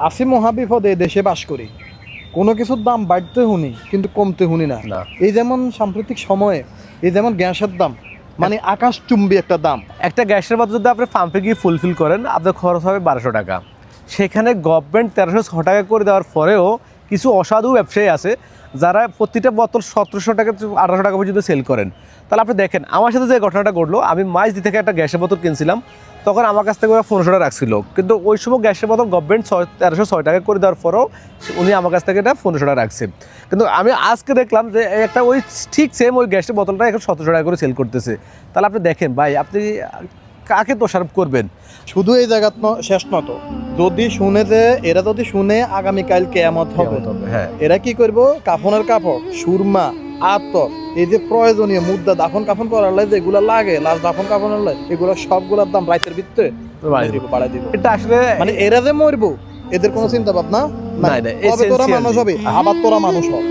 আসি মহাবিপদে দেশে বাস করি, কোনো কিছুর দাম বাড়তে শুনি কিন্তু কমতে শুনি না। এই যেমন সাম্প্রতিক সময়ে এই যেমন গ্যাসের দাম মানে আকাশচুম্বী একটা দাম। একটা গ্যাসের বাবদ যদি আপনি পাম্পে গিয়ে ফুলফিল করেন আপনার খরচ হবে 1200 টাকা, সেখানে গভর্নমেন্ট 1306 টাকা করে দেওয়ার পরেও কিছু অসাধু ব্যবসায়ী আছে যারা প্রতিটা বোতল 1700 টাকা 1800 টাকা পর্যন্ত সেল করেন। তাহলে আপনি দেখেন আমার সাথে যে ঘটনাটা ঘটলো, আমি মাইজদি থেকে একটা গ্যাসের বোতল কিনছিলাম, তখন আমার কাছ থেকে ওরা 1500 টাকা রাখছিল, কিন্তু ওই সময় গ্যাসের বোতল গভর্নমেন্ট 1306 টাকা করে দেওয়ার পরেও উনি আমার কাছ থেকে এটা 1500 টাকা রাখছে। কিন্তু আমি আজকে দেখলাম যে একটা ওই ঠিক সেম ওই গ্যাসের বোতলটা এখন 1700 টাকা করে সেল করতেছে। তাহলে আপনি দেখেন ভাই, আপনি কাকে দোষারোপ করবেন? শুধু এই জায়গা শেষ নত, যদি শুনে যে এরা যদি শুনে আগামীকাল কেয়ামত হবে, হ্যাঁ, এরা কি করব? কাফনের কাপড়, সুরমা, আতর, এই যে প্রয়োজনীয় মুদ্রা দাফন কাফন করার লাই যেগুলো লাগে, লাশ দাফন কাফনের লাই, এগুলো সবগুলোর দাম রাইতের ভিতরে বাড়াই দিব। এটা আসলে মানে এরা যে মরবো এদের কোনো চিন্তা ভাবনা নাই। নাই, তবে তোরা মানুষ হবে, আবার তোরা মানুষ হবে।